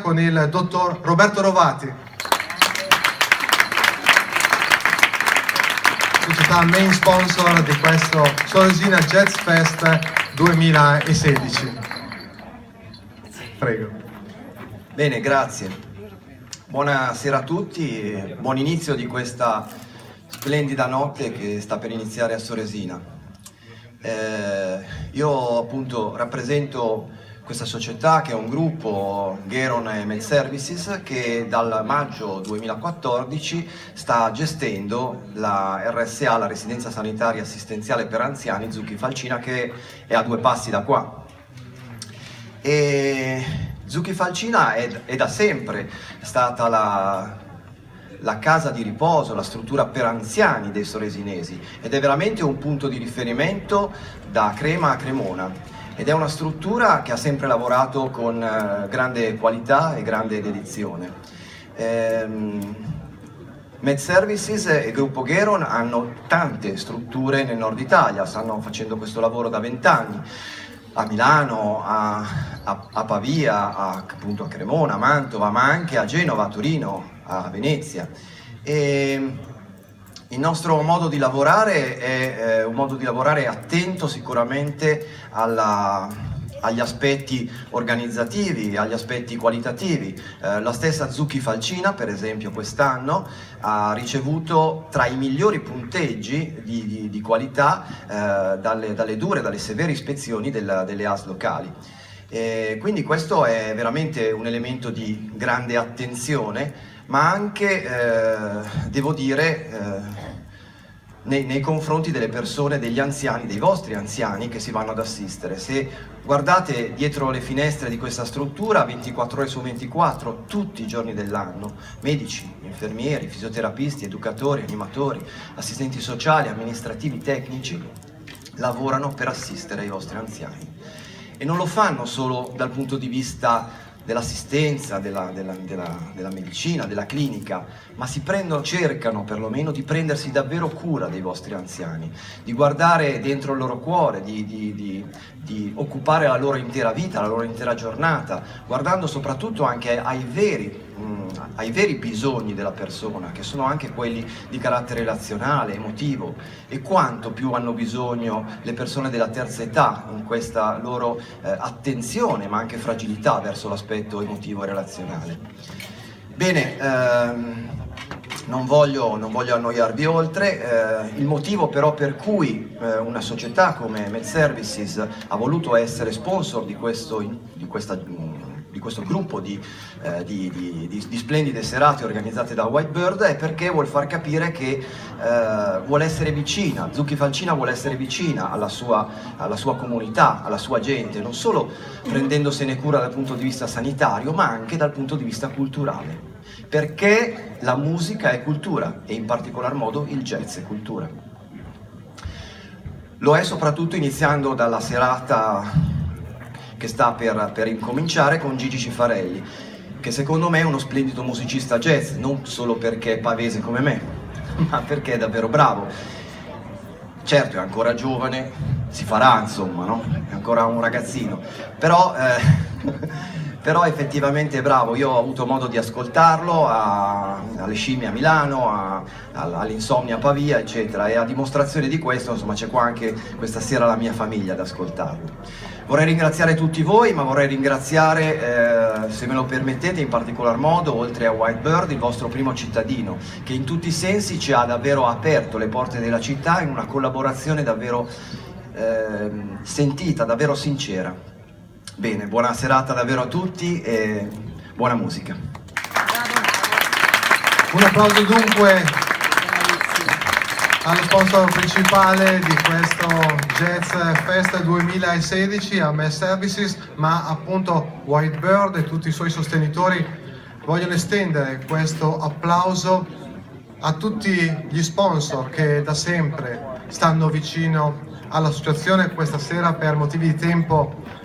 con il dottor Roberto Rovati, società main sponsor di questo Soresina Jazz Fest 2016. Prego. Bene, grazie. Buonasera a tutti, buon inizio di questa splendida notte che sta per iniziare a Soresina. Io appunto rappresento questa società che è un gruppo, Geron e Med Services, che dal maggio 2014 sta gestendo la RSA, la Residenza Sanitaria Assistenziale per Anziani Zucchi Falcina, che è a 2 passi da qua. E Zucchi Falcina è da sempre stata la casa di riposo, la struttura per anziani dei soresinesi, ed è veramente un punto di riferimento da Crema a Cremona. Ed è una struttura che ha sempre lavorato con grande qualità e grande dedizione. Med Services e il gruppo Geron hanno tante strutture nel nord Italia, stanno facendo questo lavoro da 20 anni, a Milano, a Pavia, appunto a Cremona, a Mantova, ma anche a Genova, a Torino, a Venezia. E il nostro modo di lavorare è un modo di lavorare attento sicuramente agli aspetti organizzativi, agli aspetti qualitativi. La stessa Zucchi Falcina, per esempio, quest'anno ha ricevuto tra i migliori punteggi di qualità dalle severe ispezioni delle ASL locali. Quindi questo è veramente un elemento di grande attenzione, ma anche, devo dire, nei confronti delle persone, degli anziani, dei vostri anziani che si vanno ad assistere. Se guardate dietro le finestre di questa struttura, 24 ore su 24, tutti i giorni dell'anno, medici, infermieri, fisioterapisti, educatori, animatori, assistenti sociali, amministrativi, tecnici, lavorano per assistere i vostri anziani. E non lo fanno solo dal punto di vista dell'assistenza, della medicina, della clinica, ma cercano perlomeno di prendersi davvero cura dei vostri anziani, di guardare dentro il loro cuore, di occupare la loro intera vita, la loro intera giornata, guardando soprattutto anche ai veri bisogni della persona, che sono anche quelli di carattere relazionale, emotivo, e quanto più hanno bisogno le persone della terza età in questa loro attenzione, ma anche fragilità verso l'aspetto emotivo e relazionale. Bene, non voglio annoiarvi oltre. Il motivo però per cui una società come Med Services ha voluto essere sponsor di questo gruppo di splendide serate organizzate da Whitebird è perché vuol far capire che vuole essere vicina, Zucchi Falcina vuole essere vicina alla sua comunità, alla sua gente, non solo prendendosene cura dal punto di vista sanitario, ma anche dal punto di vista culturale, perché la musica è cultura e in particolar modo il jazz è cultura. Lo è soprattutto iniziando dalla serata che sta per incominciare con Gigi Cifarelli, che secondo me è uno splendido musicista jazz, non solo perché è pavese come me, ma perché è davvero bravo. Certo, è ancora giovane, si farà insomma, no? È ancora un ragazzino, però effettivamente è bravo. Io ho avuto modo di ascoltarlo alle scimmie a Milano, all'Insomnia a Pavia, eccetera, e a dimostrazione di questo, insomma, c'è qua anche questa sera la mia famiglia ad ascoltarlo. Vorrei ringraziare tutti voi, ma vorrei ringraziare, se me lo permettete, in particolar modo, oltre a Whitebird, il vostro primo cittadino, che in tutti i sensi ci ha davvero aperto le porte della città in una collaborazione davvero sentita, davvero sincera. Bene, buona serata davvero a tutti e buona musica. Un applauso dunque allo sponsor principale di questo Jazz Fest 2016, a Med Services, ma appunto Whitebird e tutti i suoi sostenitori. Vogliono estendere questo applauso a tutti gli sponsor che da sempre stanno vicino all'associazione. Questa sera per motivi di tempo